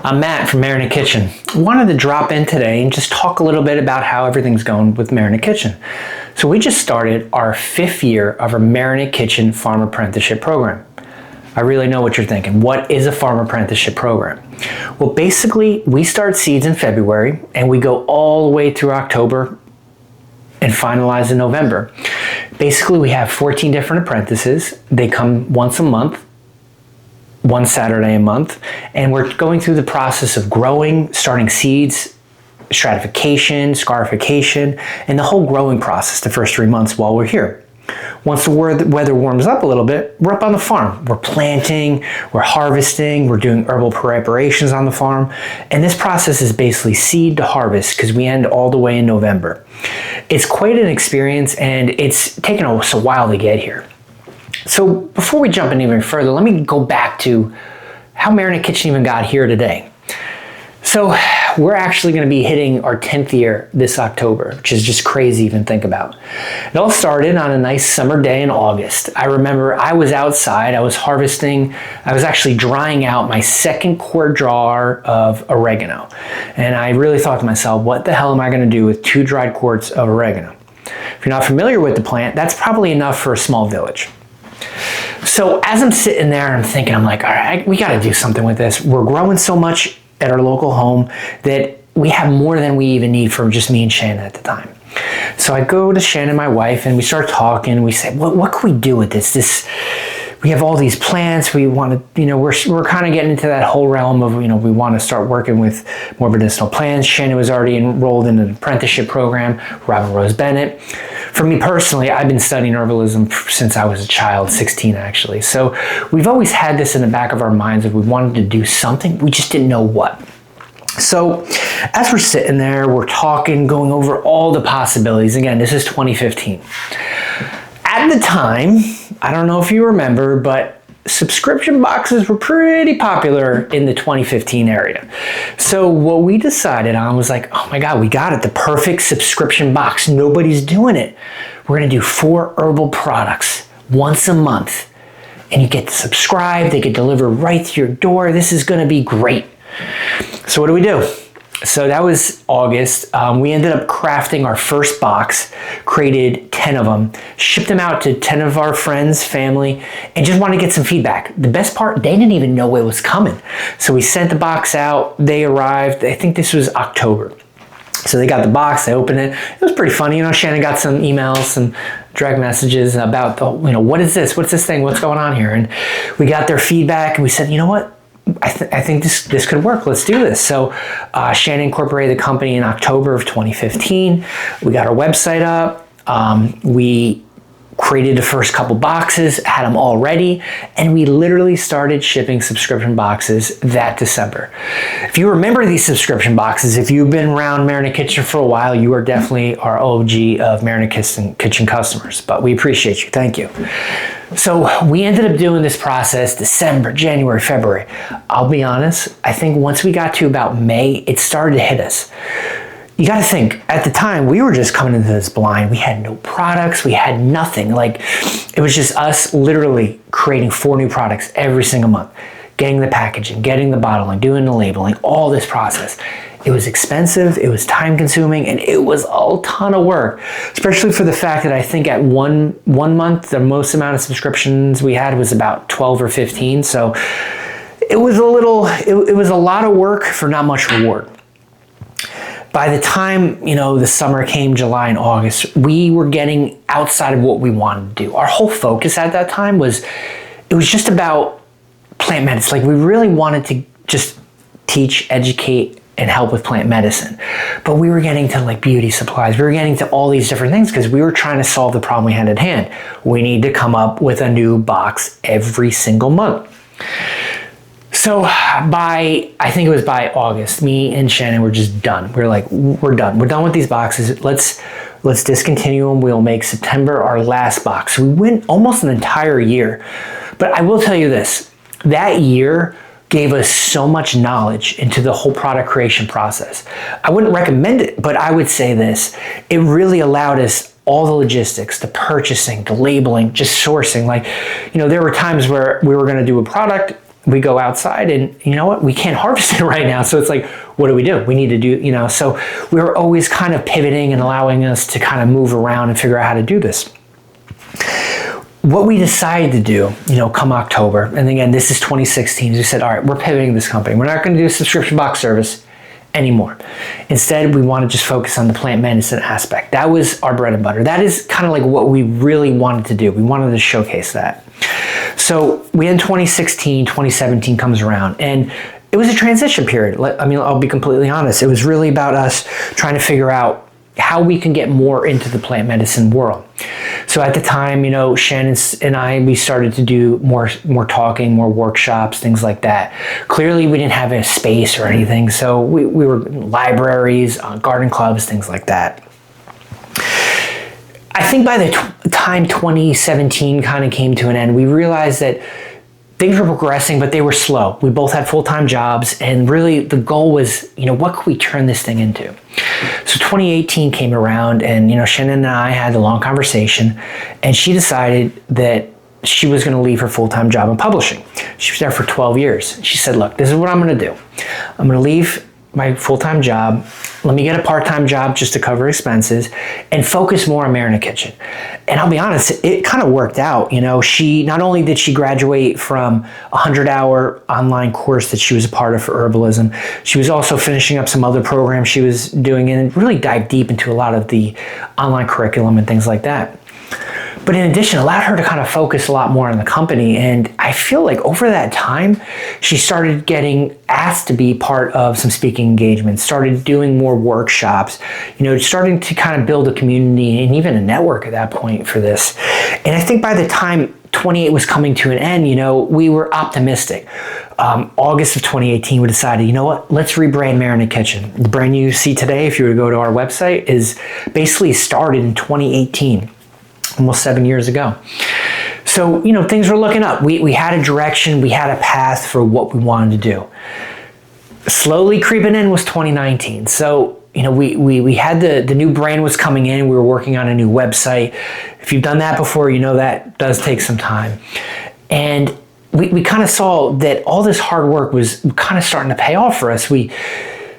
I'm Matt from Mayernik Kitchen. Wanted to drop in today and just talk a little bit about how everything's going with Mayernik Kitchen. So we just started our 5th year of our Mayernik Kitchen Farm Apprenticeship program. I really know what you're thinking. What is a Farm Apprenticeship program? Well, basically, we start seeds in February and we go all the way through October and finalize in November. Basically, we have 14 different apprentices. They come once a month, one Saturday a month, and we're going through the process of growing, starting seeds, stratification, scarification, and the whole growing process the first 3 months while we're here. Once the weather warms up a little bit, we're up on the farm. We're planting, we're harvesting, we're doing herbal preparations on the farm, and this process is basically seed to harvest because we end all the way in November. It's quite an experience, and it's taken us a while to get here. So before we jump in even further, let me go back to how Mayernik Kitchen even got here today. So we're actually going to be hitting our 10th year this October, which is just crazy to even think about. It all started on a nice summer day in August. I remember I was outside, I was harvesting, I was actually drying out my 2nd quart jar of oregano. And I really thought to myself, what the hell am I going to do with 2 dried quarts of oregano? If you're not familiar with the plant, that's probably enough for a small village. So as I'm sitting there, I'm thinking, I'm like, all right, we got to do something with this. We're growing so much at our local home that we have more than we even need for just me and Shannon at the time. So I go to Shannon, my wife, and we start talking. We say, what can we do with this? We have all these plants. We want to, we're kind of getting into that whole realm of, we want to start working with more medicinal plants. Shannon was already enrolled in an apprenticeship program, Robin Rose Bennett. For me personally, I've been studying herbalism since I was a child, 16 actually. So we've always had this in the back of our minds that we wanted to do something, we just didn't know what. So as we're sitting there, we're talking, going over all the possibilities. Again, this is 2015. At the time, I don't know if you remember, but subscription boxes were pretty popular in the 2015 area. So what we decided on was like, oh my God, we got it, the perfect subscription box. Nobody's doing it. We're gonna do 4 herbal products once a month. And you get to subscribe, they get delivered right to your door. This is gonna be great. So what do we do? So that was August. We ended up crafting our first box, created 10 of them, shipped them out to 10 of our friends, family, and just wanted to get some feedback. The best part, they didn't even know it was coming. So we sent the box out, they arrived, I think this was October. So they got the box, they opened it. It was pretty funny. Shannon got some emails, some direct messages about what is this? What's this thing? What's going on here? And we got their feedback and we said, you know what? I think this could work. Let's do this. So Shannon incorporated the company in October of 2015. We got our website up. We created the first couple boxes, had them all ready, and we literally started shipping subscription boxes that December. If you remember these subscription boxes, if you've been around Mayernik Kitchen for a while, you are definitely our OG of Mayernik Kitchen customers, but we appreciate you. Thank you. So we ended up doing this process December, January, February. I'll be honest, I think once we got to about May, it started to hit us. You got to think, at the time, we were just coming into this blind. We had no products, we had nothing. It was just us literally creating 4 new products every single month, getting the packaging, getting the bottling, doing the labeling, all this process. It was expensive, it was time consuming, and it was a ton of work, especially for the fact that I think at one month, the most amount of subscriptions we had was about 12 or 15. So it was it was a lot of work for not much reward. By the time, the summer came, July and August, we were getting outside of what we wanted to do. Our whole focus at that time was just about plant medicine. We really wanted to just teach, educate, and help with plant medicine. But we were getting to beauty supplies. We were getting to all these different things because we were trying to solve the problem we had at hand. We need to come up with a new box every single month. So I think it was by August, me and Shannon were just done. We were like, we're done. We're done with these boxes. Let's discontinue them. We'll make September our last box. So we went almost an entire year. But I will tell you this, that year gave us so much knowledge into the whole product creation process. I wouldn't recommend it, but I would say this, it really allowed us all the logistics, the purchasing, the labeling, just sourcing. There were times where we were gonna do a product, we go outside and you know what, we can't harvest it right now. So it's like, what do? We need to do, so we were always kind of pivoting and allowing us to kind of move around and figure out how to do this. What we decided to do, come October, and again, this is 2016, we said, all right, we're pivoting this company. We're not going to do a subscription box service anymore. Instead, we want to just focus on the plant medicine aspect. That was our bread and butter. That is kind of like what we really wanted to do. We wanted to showcase that. So we in 2016, 2017 comes around, and it was a transition period. I'll be completely honest. It was really about us trying to figure out how we can get more into the plant medicine world. So at the time, Shannon and I, we started to do more talking, more workshops, things like that. Clearly, we didn't have a space or anything, so we were in libraries, garden clubs, things like that. I think by the time 2017 kind of came to an end, we realized that things were progressing, but they were slow. We both had full-time jobs, and really the goal was, what could we turn this thing into? So 2018 came around, and Shannon and I had a long conversation, and she decided that she was going to leave her full-time job in publishing. She was there for 12 years. She said, look, this is what I'm going to do. I'm going to leave my full-time job. Let me get a part-time job just to cover expenses and focus more on Mayernik Kitchen. And I'll be honest, it kind of worked out. She not only did she graduate from a 100-hour online course that she was a part of for herbalism, she was also finishing up some other programs she was doing and really dived deep into a lot of the online curriculum and things like that. But in addition, allowed her to kind of focus a lot more on the company. And I feel like over that time, she started getting asked to be part of some speaking engagements, started doing more workshops, starting to kind of build a community and even a network at that point for this. And I think by the time 28 was coming to an end, we were optimistic. August of 2018, we decided, let's rebrand Mayernik Kitchen. The brand you see today, if you were to go to our website, is basically started in 2018. Almost 7 years ago. So, things were looking up. We had a direction, we had a path for what we wanted to do. Slowly creeping in was 2019. So, we had the new brand was coming in. We were working on a new website. If you've done that before, that does take some time. And we kind of saw that all this hard work was kind of starting to pay off for us. We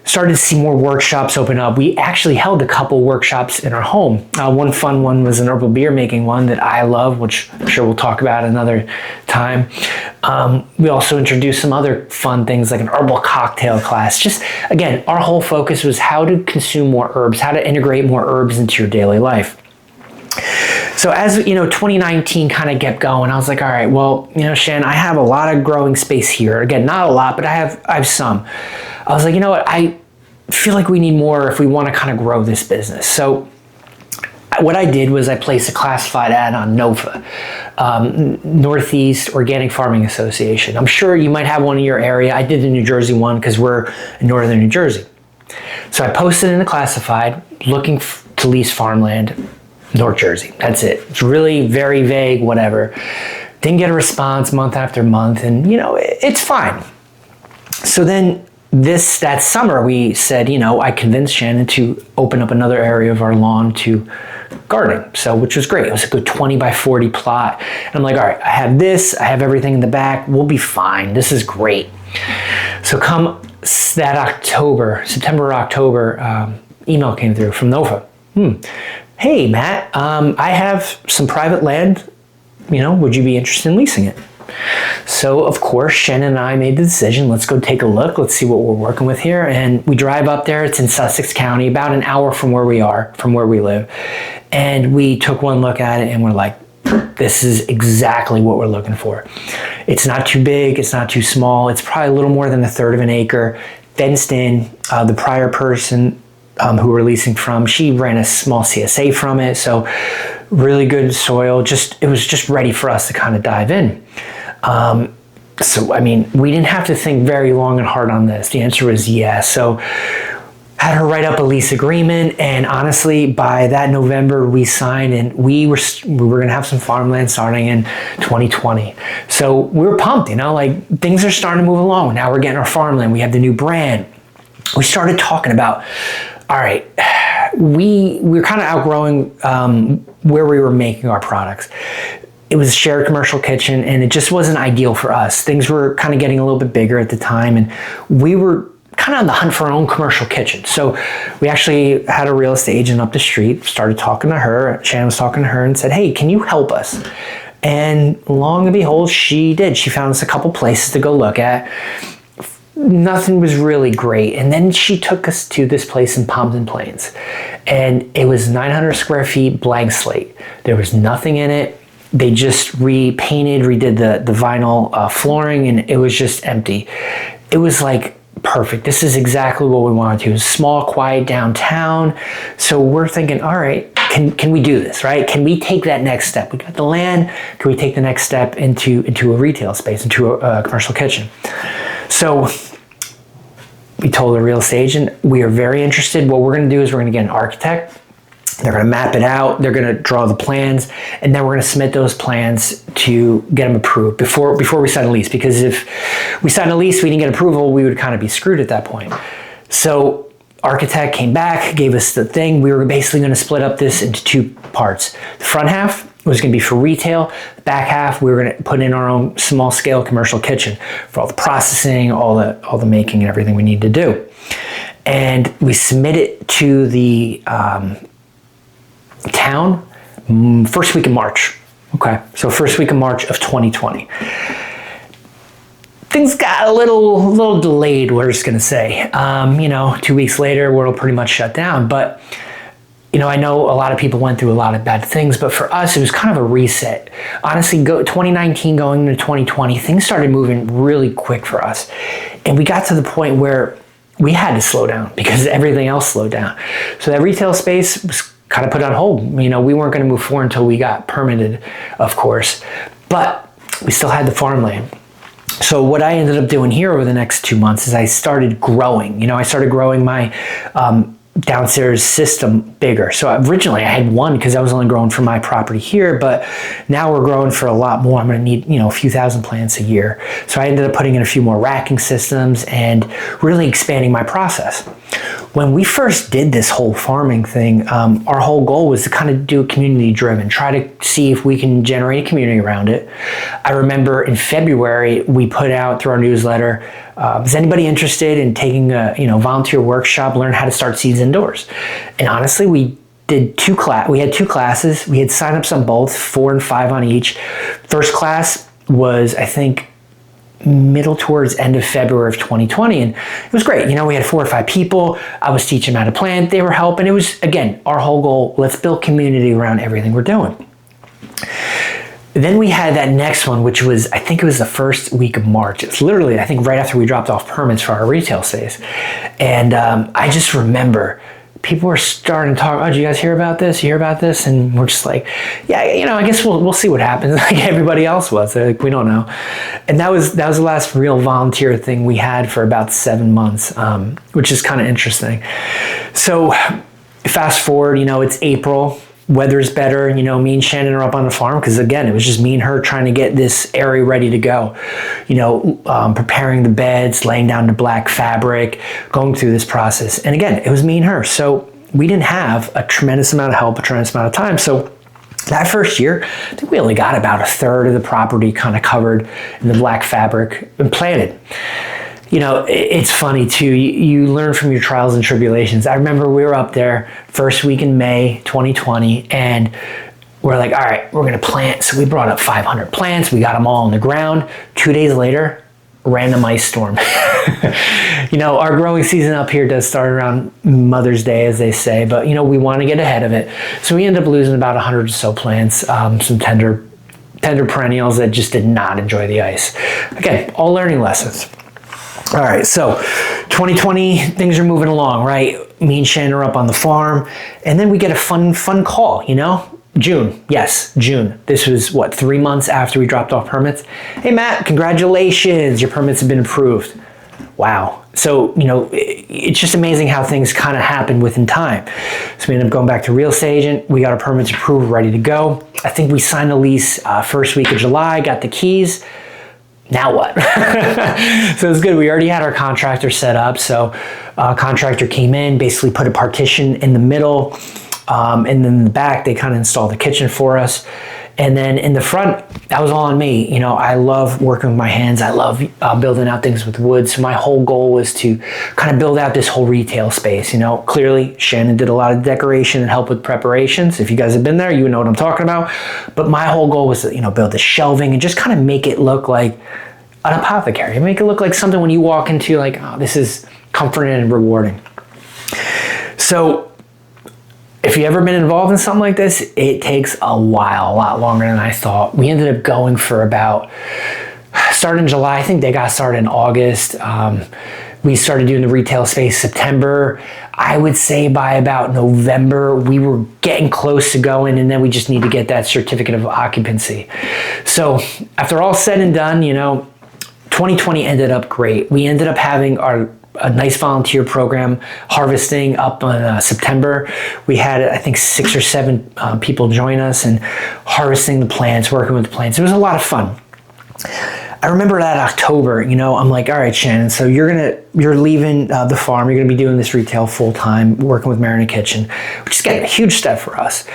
started to see more workshops open up. We actually held a couple workshops in our home. One fun one was an herbal beer making one that I love, which I'm sure we'll talk about another time. We also introduced some other fun things like an herbal cocktail class. Just, again, our whole focus was how to consume more herbs, how to integrate more herbs into your daily life. So as 2019 kind of kept going, I was like, all right, well, Shan, I have a lot of growing space here. Again, not a lot, but I have some. I was like, I feel like we need more if we want to kind of grow this business. So what I did was I placed a classified ad on NOFA, Northeast Organic Farming Association. I'm sure you might have one in your area. I did the New Jersey one because we're in northern New Jersey. So I posted in the classified looking to lease farmland, North Jersey. That's it. It's really very vague, whatever. Didn't get a response month after month, and it's fine. So then that summer we said, I convinced Shannon to open up another area of our lawn to gardening. So, which was great. It was a good 20 by 40 plot. And I'm like, all right, I have this, I have everything in the back. We'll be fine. This is great. So come that September, October, email came through from NOFA. Hey, Matt, I have some private land. Would you be interested in leasing it? So, of course, Shannon and I made the decision, let's go take a look. Let's see what we're working with here. And we drive up there. It's in Sussex County, about an hour from where we live. And we took one look at it and we're like, this is exactly what we're looking for. It's not too big. It's not too small. It's probably a little more than a third of an acre, fenced in. The prior person who we're leasing from, she ran a small CSA from it. So really good soil. It was just ready for us to kind of dive in. We didn't have to think very long and hard on this. The answer was yes. So had her write up a lease agreement, and honestly, by that November we signed, and we were going to have some farmland starting in 2020. So we were pumped, things are starting to move along. Now we're getting our farmland. We have the new brand. We started talking about, all right, we're kind of outgrowing where we were making our products. it was a shared commercial kitchen, and it just wasn't ideal for us. Things were kind of getting a little bit bigger at the time, and we were kind of on the hunt for our own commercial kitchen. So we actually had a real estate agent up the street, started talking to her. Shannon was talking to her and said, hey, can you help us? And long and behold, she did. She found us a couple places to go look at. Nothing was really great. And then she took us to this place in Pompton Plains, and it was 900 square feet, blank slate. There was nothing in it. They just repainted, redid the vinyl flooring, and it was just empty. It was like perfect. This is exactly what we wanted to. It was small, quiet downtown. So we're thinking, all right, can we do this, right? Can we take that next step? We got the land. Can we take the next step into a retail space, into a commercial kitchen? So we told the real estate agent, we are very interested. What we're going to do is we're going to get an architect. They're going to map it out. They're going to draw the plans, and then we're going to submit those plans to get them approved before we sign a lease. Because if we sign a lease, we didn't get approval, we would kind of be screwed at that point. So architect came back, gave us the thing. We were basically going to split up this into two parts. The front half was going to be for retail. The back half, we were going to put in our own small scale commercial kitchen for all the processing, all the making, and everything we need to do. And we submit it to the town first week of March. Okay, so first week of March of 2020. Things got a little delayed, we're just gonna say. 2 weeks later, world pretty much shut down. But I know a lot of people went through a lot of bad things, but for us, it was kind of a reset. Honestly, 2019 going into 2020, things started moving really quick for us. And we got to the point where we had to slow down because everything else slowed down. So that retail space was kind of put on hold. We weren't going to move forward until we got permitted, of course, but we still had the farmland. So what I ended up doing here over the next 2 months is I started growing. I started growing my downstairs system bigger. So originally I had one because I was only growing for my property here, but now we're growing for a lot more. I'm going to need, a few thousand plants a year. So I ended up putting in a few more racking systems and really expanding my process. When we first did this whole farming thing, our whole goal was to kind of do a community driven, try to see if we can generate a community around it. I remember in February, we put out through our newsletter, is anybody interested in taking a volunteer workshop, learn how to start seeds indoors? And honestly, we had two classes. We had signups on both, 4 and 5 on each. First class was, I think, middle towards end of February of 2020, and it was great. We had 4 or 5 people. I was teaching them how to plant. They were helping. It was, again, our whole goal, let's build community around everything we're doing. Then we had that next one, which was, I think it was the first week of March. It's literally, I think, right after we dropped off permits for our retail space. And I just remember people were starting to talk, oh, did you guys hear about this? You hear about this? And we're just like, yeah, I guess we'll see what happens. Like everybody else was. Like, we don't know. And that was the last real volunteer thing we had for about 7 months, which is kind of interesting. So fast forward, it's April. Weather's better, me and Shannon are up on the farm because, again, it was just me and her trying to get this area ready to go. Preparing the beds, laying down the black fabric, going through this process. And again, it was me and her. So we didn't have a tremendous amount of help, a tremendous amount of time. So that first year, I think we only got about 1/3 of the property kind of covered in the black fabric and planted. It's funny too, you learn from your trials and tribulations. I remember we were up there first week in May 2020, and we're like, all right, we're gonna plant. So we brought up 500 plants, we got them all on the ground. 2 days later, random ice storm. Our growing season up here does start around Mother's Day, as they say, but we want to get ahead of it. So we ended up losing about 100 or so plants, some tender perennials that just did not enjoy the ice. Again, all learning lessons. All right, so 2020, things are moving along, right? Me and Shannon are up on the farm, and then we get a fun call, June. Yes, June. This was, 3 months after we dropped off permits? Hey, Matt, congratulations, your permits have been approved. Wow. So, it's just amazing how things kind of happen within time. So we ended up going back to real estate agent. We got our permits approved, ready to go. I think we signed a lease first week of July, got the keys. Now what? So it's good. We already had our contractor set up. So contractor came in, basically put a partition in the middle, and then in the back, they kind of installed the kitchen for us. And then in the front, that was all on me. You know, I love working with my hands. I love building out things with wood. So my whole goal was to kind of build out this whole retail space. You know, clearly Shannon did a lot of decoration and help with preparations. If you guys have been there, you would know what I'm talking about. But my whole goal was to, you know, build the shelving and just kind of make it look like an apothecary. Make it look like something when you walk into, like, oh, this is comforting and rewarding. So if you've ever been involved in something like this, it takes a while, a lot longer than I thought. We ended up going for about, started in July, I think they got started in August. We started doing the retail space September. I would say by about November, we were getting close to going, and then we just need to get that certificate of occupancy. So after all said and done, you know, 2020 ended up great. We ended up having a nice volunteer program harvesting up in September. We had, I think, 6 or 7 people join us and harvesting the plants, working with the plants. It was a lot of fun. I remember that October, you know, I'm like, all right, Shannon, so you're leaving the farm. You're going to be doing this retail full time, working with Mayernik Kitchen, which is a huge step for us.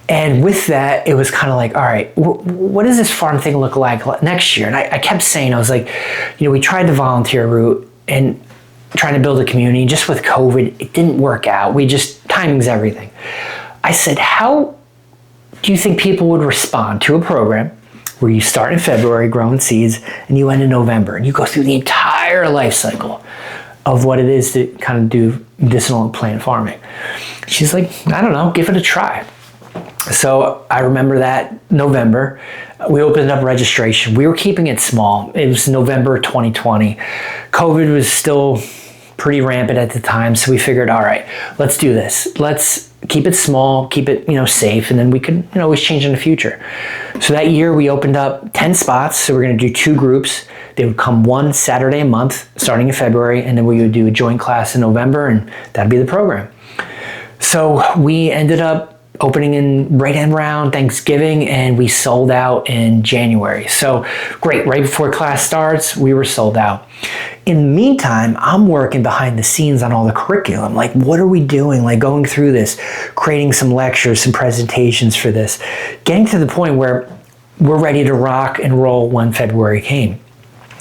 And with that, it was kind of like, all right, what does this farm thing look like next year? And I kept saying, I was like, you know, we tried the volunteer route and trying to build a community. Just with COVID, it didn't work out. Timing's everything. I said, how do you think people would respond to a program where you start in February growing seeds and you end in November and you go through the entire life cycle of what it is to kind of do medicinal plant farming? She's like, I don't know, give it a try. So I remember that November, we opened up registration. We were keeping it small. It was November 2020. COVID was still pretty rampant at the time. So we figured, all right, let's do this. Let's keep it small, keep it, you know, safe, and then we could, you know, always change in the future. So that year we opened up 10 spots. So we're going to do 2 groups. They would come one Saturday a month starting in February, and then we would do a joint class in November, and that'd be the program. So we ended up opening in right around Thanksgiving, and we sold out in January. So great, right before class starts, we were sold out. In the meantime, I'm working behind the scenes on all the curriculum. Like, what are we doing? Like, going through this, creating some lectures, some presentations for this, getting to the point where we're ready to rock and roll when February came.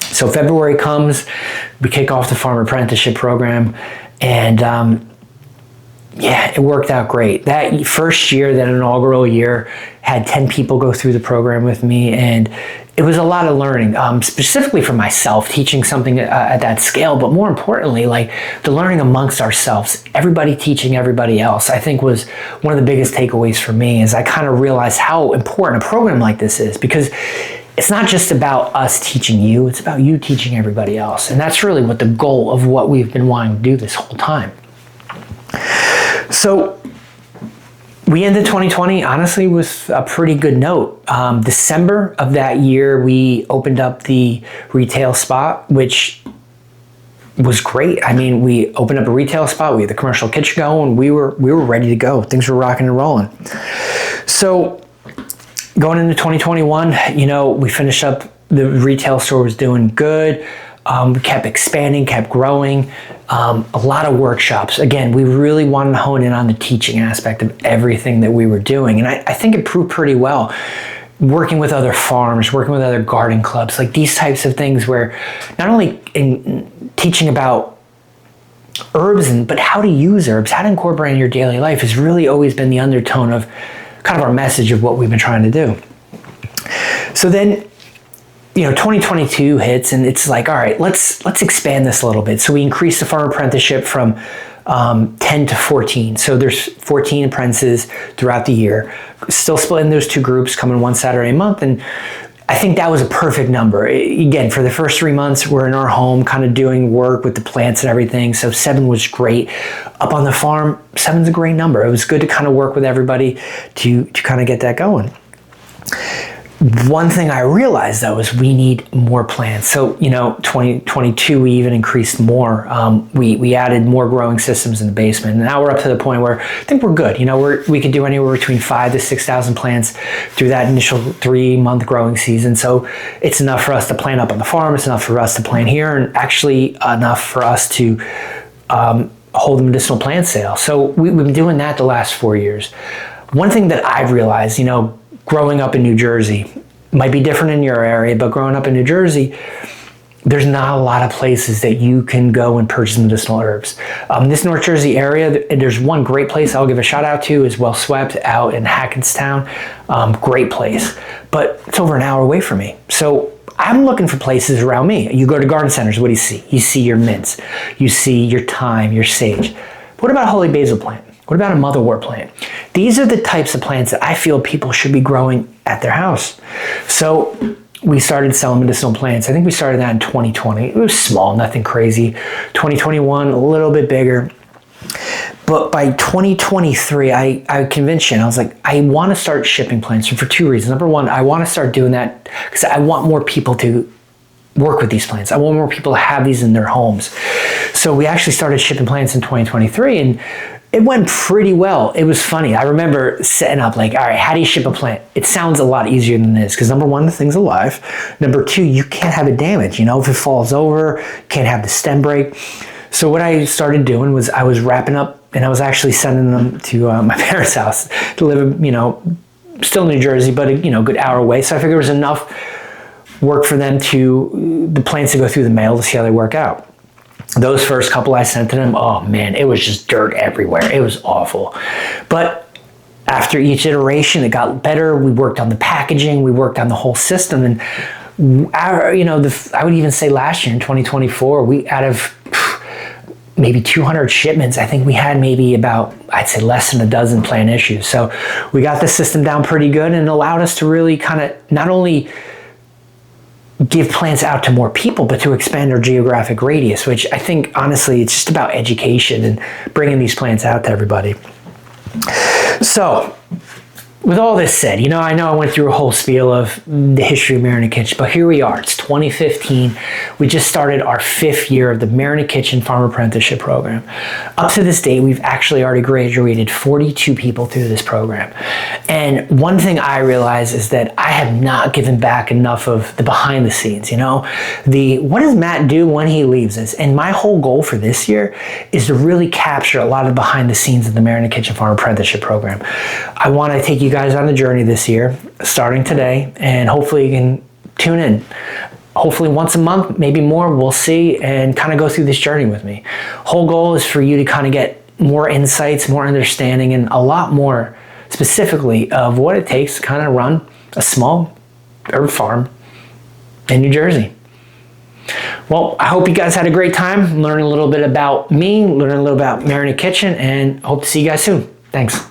So February comes, we kick off the Farm Apprenticeship program, and yeah, it worked out great. That first year, that inaugural year, had 10 people go through the program with me, and it was a lot of learning, specifically for myself, teaching something at that scale, but more importantly, like the learning amongst ourselves, everybody teaching everybody else, I think was one of the biggest takeaways for me. Is I kind of realized how important a program like this is, because it's not just about us teaching you, it's about you teaching everybody else. And that's really what the goal of what we've been wanting to do this whole time. So we ended 2020, honestly, with a pretty good note. December of that year, we opened up the retail spot, which was great. I mean, we opened up a retail spot, we had the commercial kitchen going, we were ready to go. Things were rocking and rolling. So going into 2021, you know, we finished up, the retail store was doing good. We kept expanding, kept growing, a lot of workshops. Again, we really wanted to hone in on the teaching aspect of everything that we were doing. And I think it proved pretty well. Working with other farms, working with other garden clubs, like these types of things where not only in teaching about herbs, but how to use herbs, how to incorporate in your daily life has really always been the undertone of kind of our message of what we've been trying to do. So then, you know, 2022 hits, and it's like, all right, let's expand this a little bit. So we increased the farm apprenticeship from 10 to 14. So there's 14 apprentices throughout the year, still split in those 2 groups, coming one Saturday a month. And I think that was a perfect number. Again, for the first 3 months, we're in our home kind of doing work with the plants and everything. So 7 was great. Up on the farm, 7's a great number. It was good to kind of work with everybody to kind of get that going. One thing I realized, though, is we need more plants. So, you know, 2022, we even increased more. We added more growing systems in the basement. And now we're up to the point where I think we're good. You know, we could do anywhere between 5,000 to 6,000 plants through that initial 3-month growing season. So it's enough for us to plant up on the farm. It's enough for us to plant here, and actually enough for us to hold the medicinal plant sale. So we've been doing that the last 4 years. One thing that I've realized, you know, growing up in New Jersey, might be different in your area, but growing up in New Jersey, there's not a lot of places that you can go and purchase medicinal herbs. This North Jersey area, there's one great place I'll give a shout out to, is Well Swept out in Hackettstown. Great place, but it's over an hour away from me. So I'm looking for places around me. You go to garden centers, what do you see? You see your mints, you see your thyme, your sage. What about a holy basil plant? What about a motherwort plant? These are the types of plants that I feel people should be growing at their house. So we started selling medicinal plants. I think we started that in 2020. It was small, nothing crazy. 2021, a little bit bigger. But by 2023, I convinced you, and I was like, I want to start shipping plants for two reasons. Number one, I want to start doing that because I want more people to work with these plants. I want more people to have these in their homes. So we actually started shipping plants in 2023, and it went pretty well. It was funny. I remember setting up like, all right, how do you ship a plant? It sounds a lot easier than this because number one, the thing's alive. Number two, you can't have it damaged. You know, if it falls over, you can't have the stem break. So what I started doing was I was wrapping up and I was actually sending them to my parents' house to live, you know, still in New Jersey, but a good hour away. So I figured it was enough work for them the plants to go through the mail to see how they work out. Those first couple I sent to them, oh man, it was just dirt everywhere. It was awful. But after each iteration, it got better. We worked on the packaging. We worked on the whole system. And I would even say last year in 2024, we out of maybe 200 shipments, I think we had maybe about, I'd say less than a dozen plant issues. So we got the system down pretty good and it allowed us to really kind of not only give plants out to more people, but to expand our geographic radius, which I think, honestly, it's just about education and bringing these plants out to everybody. So, with all this said, I know I went through a whole spiel of the history of Mayernik Kitchen, but here we are. It's 2015. We just started our 5th year of the Mayernik Kitchen Farm Apprenticeship program. Up to this date, we've actually already graduated 42 people through this program. And one thing I realize is that I have not given back enough of the behind the scenes, what does Matt do when he leaves us? And my whole goal for this year is to really capture a lot of behind the scenes of the Mayernik Kitchen Farm Apprenticeship program. I want to take you guys on the journey this year, starting today, and hopefully you can tune in. Hopefully once a month, maybe more, we'll see, and kind of go through this journey with me. Whole goal is for you to kind of get more insights, more understanding, and a lot more specifically of what it takes to kind of run a small herb farm in New Jersey. Well, I hope you guys had a great time learning a little bit about me, learning a little about Mayernik Kitchen, and hope to see you guys soon. Thanks.